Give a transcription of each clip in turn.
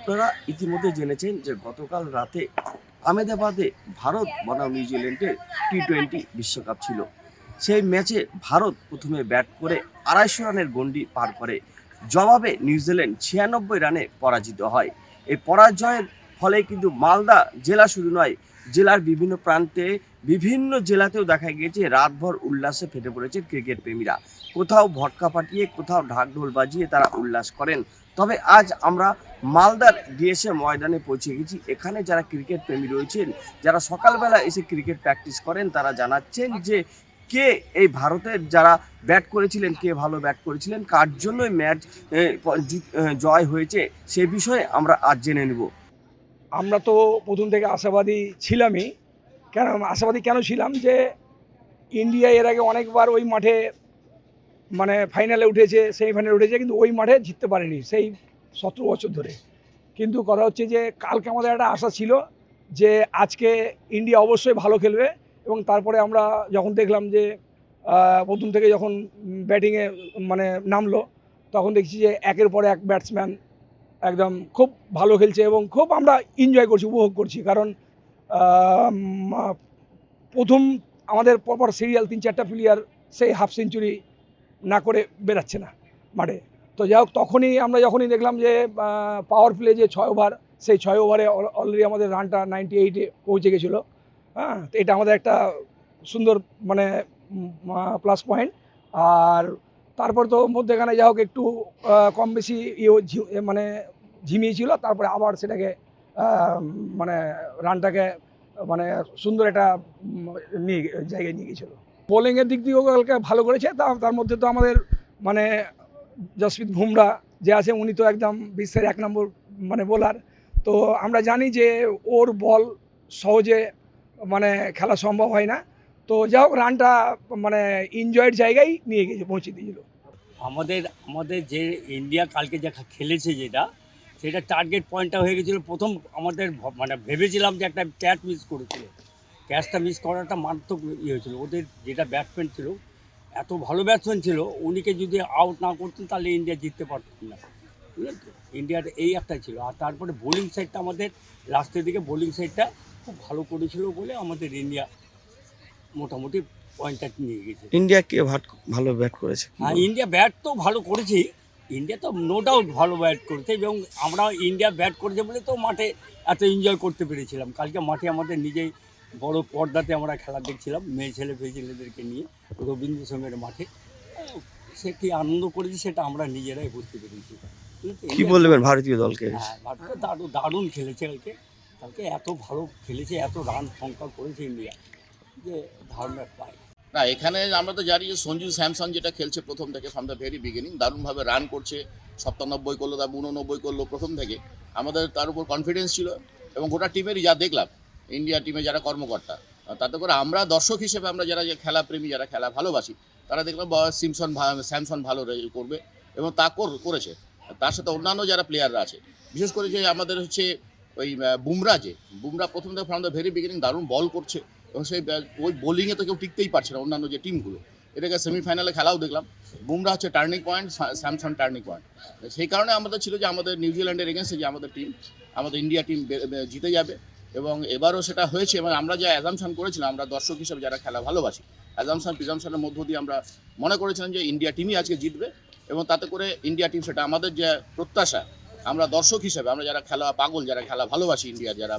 আপনারা ইতিমধ্যে জেনেছেন যে গতকাল রাতে আহমেদাবাদে ভারত বনাম নিউজিল্যান্ডের টি-20 বিশ্বকাপ ছিল। সেই ম্যাচে ভারত প্রথমে ব্যাট করে ২৫০ রানের গণ্ডি পার করে। জবাবে নিউজিল্যান্ড ৯৬ রানে পরাজিত হয়। এই পরাজয়ের ফলে কিন্তু মালদা জেলা শুধু নয়, জেলার বিভিন্ন প্রান্তে বিভিন্ন জেলাতেও দেখা গিয়েছে রাতভর উল্লাসে ফেটে পড়েছে ক্রিকেট প্রেমীরা। কোথাও ভটকা ফাটিয়ে, কোথাও ঢাকঢোল বাজিয়ে তারা উল্লাস করেন। তবে আজ আমরা মালদার ডিএসএ ময়দানে পৌঁছে গেছি। এখানে যারা ক্রিকেট প্রেমী রয়েছেন, যারা সকালবেলা এসে ক্রিকেট প্র্যাকটিস করেন, তারা জানাচ্ছেন যে কে এই ভারতের যারা ব্যাট করেছিলেন, কে ভালো ব্যাট করেছিলেন, কার জন্যই ম্যাচ জয় হয়েছে, সে বিষয়ে আমরা আজ জেনে নেব। আমরা তো প্রথম থেকে আশাবাদী ছিলামই। আশাবাদী কেন ছিলাম যে ইন্ডিয়া এর আগে অনেকবার ওই মাঠে মানে ফাইনালে উঠেছে, সেমিফাইনালে উঠেছে, কিন্তু ওই মাঠে জিততে পারেনি সেই ১৭ বছর ধরে। কিন্তু কথা হচ্ছে যে কালকে আমাদের একটা আশা ছিল যে আজকে ইন্ডিয়া অবশ্যই ভালো খেলবে, এবং তারপরে আমরা যখন দেখলাম যে প্রথম থেকে যখন ব্যাটিংয়ে মানে নামলো, তখন দেখছি যে একের পর এক ব্যাটসম্যান একদম খুব ভালো খেলছে এবং খুব আমরা এনজয় করছি, উপভোগ করছি। কারণ প্রথম আমাদের পরপর সিরিয়াল ৩-৪টা প্লেয়ার সেই হাফ সেঞ্চুরি না করে বেরাচ্ছে না মাঠে। তো যাই হোক, আমরা যখনই দেখলাম যে পাওয়ার প্লে যে ৬ ওভার, সেই ৬ ওভারে অলরেডি আমাদের রানটা 98-এ পৌঁছে গেছিলো। হ্যাঁ, তো এটা আমাদের একটা সুন্দর মানে প্লাস পয়েন্ট। আর তারপর তো মধ্যেখানে যা হোক একটু কম বেশি মানে ঝিমিয়েছিল, তারপরে আবার সেটাকে মানে রানটাকে মানে সুন্দর একটা জায়গায় নিয়ে গিয়েছিল। বোলিংয়ের দিক দিয়েও কালকে ভালো করেছে। তার মধ্যে তো আমাদের মানে জসপ্রীত বুমরা যে আছে, উনি তো একদম বিশ্বের ১ নম্বর মানে বোলার। তো আমরা জানি যে ওর বল সহজে মানে খেলা সম্ভব হয় না। তো যাই হোক, রানটা মানে এনজয়ের জায়গায় নিয়ে গিয়েছে, পৌঁছে দিয়েছিল। আমাদের আমাদের যে ইন্ডিয়া কালকে যা খেলেছে সেটা টার্গেট পয়েন্টটা হয়ে গেছিলো। প্রথম আমাদের মানে ভেবেছিলাম যে একটা ক্যাচ মিস করেছিল, ক্যাচটা মিস করাটা মারাত্মক হয়েছিল। ওদের যেটা ব্যাটসম্যান ছিল, এত ভালো ব্যাটসম্যান ছিল, উনিকে যদি আউট না করতেন তাহলে ইন্ডিয়া জিততে পারত না, বুঝলেন তো। ইন্ডিয়ার এই একটাই ছিল। আর তারপরে বোলিং সাইডটা আমাদের লাস্টের দিকে বোলিং সাইডটা খুব ভালো করেছিল বলে আমাদের ইন্ডিয়া মোটামুটি পয়েন্টটা নিয়ে গেছে। ইন্ডিয়া কে ভালো ব্যাট করেছে? হ্যাঁ, ইন্ডিয়া ব্যাট তো ভালো করেছেই, ইন্ডিয়া তো নো ডাউট ভালো ব্যাট করেছে, এবং আমরা ইন্ডিয়া ব্যাট করেছে বলে তো মাঠে এত এনজয় করতে পেরেছিলাম। কালকে মাঠে আমাদের নিজেই বড় পর্দাতে আমরা খেলা দেখছিলাম, মেয়ে ছেলেদেরকে নিয়ে রবীন্দ্র সঙ্গের মাঠে। সে কি আনন্দ করেছে সেটা আমরা নিজেরাই বুঝতে পেরেছি। কি বলবেন ভারতীয় দলকে? হ্যাঁ, ভারত দারুণ খেলেছে কালকে এত ভালো খেলেছে, এত রান সংখ্যা করেছে ইন্ডিয়া যে ধারণা পায় না। এখানে আমরা তো জানি যে সঞ্জু স্যামসন যেটা খেলছে প্রথম থেকে ফ্রম দ্য ভেরি বিগিনিং, দারুণভাবে রান করছে, ৯৭ করলো, তারপর ৮৯ করলো প্রথম থেকে। আমাদের তার উপর কনফিডেন্স ছিল, এবং গোটা টিমেরই যা দেখলাম, ইন্ডিয়া টিমে যারা কর্মকর্তা, তাতে করে আমরা দর্শক হিসেবে আমরা যারা যে খেলা প্রেমী, যারা খেলা ভালোবাসি, তারা দেখলাম স্যামসন ভালো করবে, এবং তা করেছে। তার সাথে অন্যান্য যারা প্লেয়াররা আছে, বিশেষ করে যে আমাদের হচ্ছে ওই বুমরা প্রথম থেকে ফ্রম দ্য ভেরি বিগিনিং দারুণ বল করছে, এবং সেই ওই বোলিংয়ে তো কেউ টিকতেই পারছে না অন্যান্য যে টিমগুলো। এটাকে সেমিফাইনালে খেলাও দেখলাম, বুমরা হচ্ছে turning point, Samson turning point. সেই কারণে আমাদের ছিল যে আমাদের নিউজিল্যান্ডের এগেনস্টে যে আমাদের টিম, আমাদের ইন্ডিয়া টিম জিতে যাবে, এবং এবারও সেটা হয়েছে। এবং আমরা যা অ্যাজামশন করেছিলাম, আমরা দর্শক হিসেবে যারা খেলা ভালোবাসি, প্রিজামশনের মধ্য দিয়ে আমরা মনে করেছিলাম যে ইন্ডিয়া টিমই আজকে জিতবে, এবং তাতে করে ইন্ডিয়া টিম, সেটা আমাদের যে প্রত্যাশা, আমরা দর্শক হিসেবে, আমরা যারা খেলা পাগল, যারা খেলা ভালোবাসি, ইন্ডিয়া যারা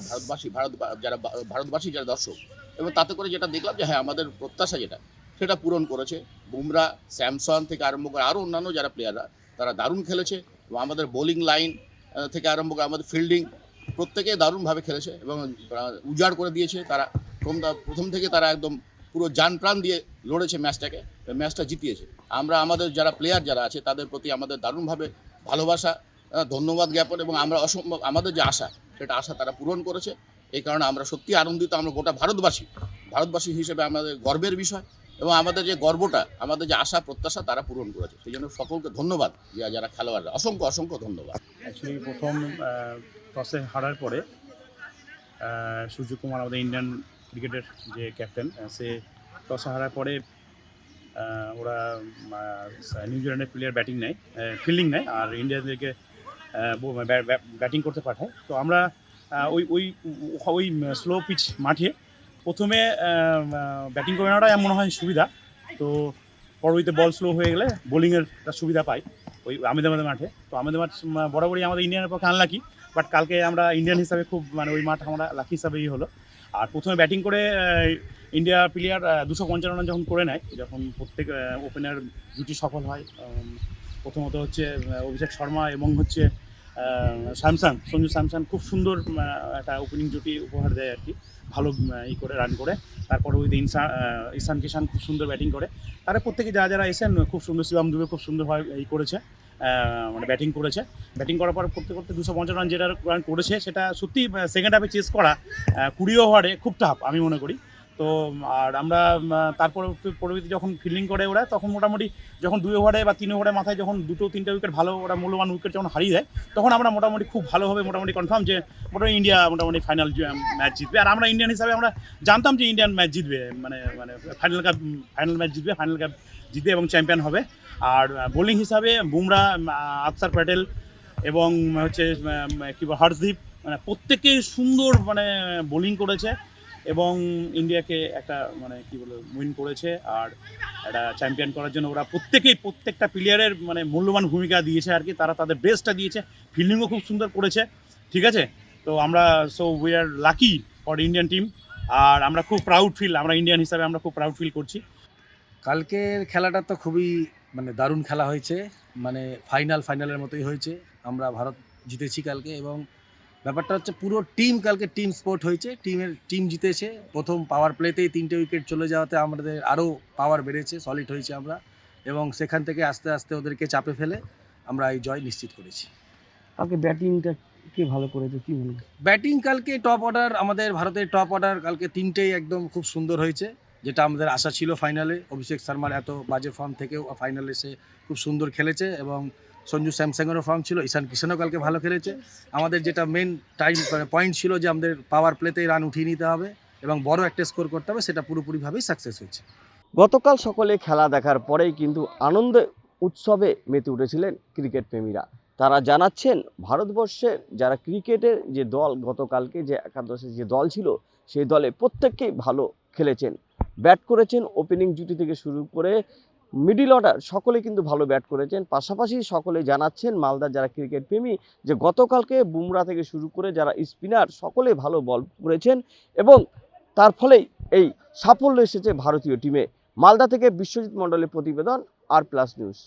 ভারতবাসী যারা দর্শক, এবং তাতে করে যেটা দেখলাম যে হ্যাঁ, আমাদের প্রত্যাশা যেটা, সেটা পূরণ করেছে। বুমরা, স্যামসন থেকে আরম্ভ করে আরও অন্যান্য যারা প্লেয়াররা, তারা দারুণ খেলেছে, এবং আমাদের বোলিং লাইন থেকে আরম্ভ করে আমাদের ফিল্ডিং, প্রত্যেকে দারুণভাবে খেলেছে এবং উজাড় করে দিয়েছে। তারা প্রথম থেকে তারা একদম পুরো জান প্রাণ দিয়ে লড়েছে ম্যাচটা জিতিয়েছে। আমরা আমাদের যারা প্লেয়ার যারা আছে, তাদের প্রতি আমাদের দারুণভাবে ভালোবাসা, ধন্যবাদ জ্ঞাপন, এবং আমরা আমাদের যে আশা, সেটা আশা তারা পূরণ করেছে। এই কারণে আমরা সত্যি আনন্দিত। আমরা গোটা ভারতবাসী হিসেবে আমাদের গর্বের বিষয়, এবং আমাদের যে গর্বটা, আমাদের যে আশা প্রত্যাশা, তারা পূরণ করেছে। সেই জন্য সকলকে ধন্যবাদ, যারা খেলোয়াড়রা, অসংখ্য ধন্যবাদ। অ্যাকচুয়ালি প্রথম টসে হারার পরে সূর্যকুমার, আমাদের ইন্ডিয়ান ক্রিকেটের যে ক্যাপ্টেন, সে টসে হারার পরে ওরা নিউজিল্যান্ডের প্লেয়ার ফিল্ডিং নেয়, আর ইন্ডিয়াদেরকে ব্যাটিং করতে পাঠায়। তো আমরা ওই ওই ওই স্লো পিচ মাঠে প্রথমে ব্যাটিং করে নেওয়াটাই মনে হয় সুবিধা। তো পরবর্তীতে বল স্লো হয়ে গেলে বোলিংয়ের একটা সুবিধা পাই ওই আহমেদাবাদের মাঠে। তো আহমেদাবাদ বরাবরই আমাদের ইন্ডিয়ানের পক্ষে আনলাকি, বাট কালকে আমরা ইন্ডিয়ান হিসাবে খুব ওই মাঠ আমরা লাকি হিসাবেই হলো। আর প্রথমে ব্যাটিং করে ইন্ডিয়া প্লেয়ার 255 রান যখন করে নেয়, যখন প্রত্যেক ওপেনার জুটি সফল হয়, প্রথমত হচ্ছে অভিষেক শর্মা এবং হচ্ছে সঞ্জু স্যামসন খুব সুন্দর একটা ওপেনিং জুটি উপহার দেয় আর কি, ভালো করে রান করে। তারপরে ওই ঈশান কিষান খুব সুন্দর ব্যাটিং করে। তারা প্রত্যেকে যারা এসেন খুব সুন্দর, শিবম দুবে খুব সুন্দরভাবে করেছে, ব্যাটিং করেছে। ব্যাটিং করার পর করতে করতে 250 রান যেটা রান করেছে সেটা সত্যি সেকেন্ড হাফে চেস করা 20 ওভারে খুব টাফ আমি মনে করি। তো আর আমরা তারপরে পরবর্তী যখন ফিল্ডিং করে ওরা, তখন মোটামুটি যখন 2 ওভারে বা 3 ওভারের মাথায় যখন 2-3টে উইকেট ভালো ওরা মূল্যবান উইকেট যখন হারিয়ে দেয়, তখন আমরা মোটামুটি খুব ভালোভাবে মোটামুটি কনফার্ম যে মোটামুটি ইন্ডিয়া মোটামুটি ফাইনাল ম্যাচ জিতবে। আর আমরা ইন্ডিয়ান হিসাবে আমরা জানতাম যে ইন্ডিয়ান ম্যাচ জিতবে, মানে ফাইনাল ম্যাচ জিতবে, ফাইনাল কাপ জিতবে এবং চ্যাম্পিয়ন হবে। আর বোলিং হিসাবে বুমরা, আকসার প্যাটেল এবং হচ্ছে কী বল হর্ষদীপ, প্রত্যেকেই সুন্দর বোলিং করেছে এবং ইন্ডিয়াকে একটা কী বলে উইন করেছে। আর একটা চ্যাম্পিয়ন করার জন্য ওরা প্রত্যেকটা প্লেয়ারের মূল্যবান ভূমিকা দিয়েছে আর কি, তারা তাদের বেস্টটা দিয়েছে, ফিল্ডিংও খুব সুন্দর করেছে। ঠিক আছে, তো আমরা we are lucky for Indian team. আর আমরা খুব প্রাউড ফিল, আমরা ইন্ডিয়ান হিসাবে আমরা খুব প্রাউড ফিল করছি। কালকের খেলাটা তো খুবই দারুণ খেলা হয়েছে, ফাইনালের মতোই হয়েছে। আমরা ভারত জিতেছি কালকে, এবং ব্যাপারটা হচ্ছে পুরো টিম কালকে টিম স্পোর্ট হয়েছে, টিম জিতেছে। প্রথম পাওয়ার প্লেতেই 3টে উইকেট চলে যাওয়াতে আমাদের আরও পাওয়ার বেড়েছে, সলিড হয়েছে আমরা, এবং সেখান থেকে আস্তে আস্তে ওদেরকে চাপে ফেলে আমরা এই জয় নিশ্চিত করেছি। কালকে ব্যাটিংটা কে ভালো করেছে কি বলবো? ব্যাটিং কালকে টপ অর্ডার, আমাদের ভারতের টপ অর্ডার কালকে 3টেই একদম খুব সুন্দর হয়েছে, যেটা আমাদের আশা ছিল ফাইনালে। অভিষেক শর্মার এত বাজে ফর্ম থেকেও ফাইনালে এসে খুব সুন্দর খেলেছে, এবং সঞ্জু স্যামসংয়েরও ফর্ম ছিল, ঈশান কিষানও কালকে ভালো খেলেছে। আমাদের যেটা মেন পয়েন্ট ছিল যে আমাদের পাওয়ার প্লেতেই রান উঠিয়ে নিতে হবে এবং বড় একটা স্কোর করতে হবে, সেটা পুরোপুরিভাবেই সাকসেস হয়েছে। গতকাল সকলে খেলা দেখার পরেই কিন্তু আনন্দে উৎসবে মেতে উঠেছিলেন ক্রিকেট প্রেমীরা। তারা জানাচ্ছেন ভারতবর্ষের যারা ক্রিকেটের যে দল, গতকালকে যে একাদশের যে দল ছিল, সেই দলে প্রত্যেককেই ভালো খেলেছেন, ব্যাট করেছেন। ওপেনিং জুটি থেকে শুরু করে মিডিল অর্ডার সকলে কিন্তু ভালো ব্যাট করেছেন। পাশাপাশি সকলে জানাচ্ছেন মালদার যারা ক্রিকেট প্রেমী, যে গতকালকে বুমরা থেকে শুরু করে যারা স্পিনার সকলে ভালো বল করেছেন, এবং তার ফলেই এই সাফল্য এসেছে ভারতীয় টিমে। মালদা থেকে বিশ্বজিৎ মণ্ডলের প্রতিবেদন, আর প্লাস নিউজ।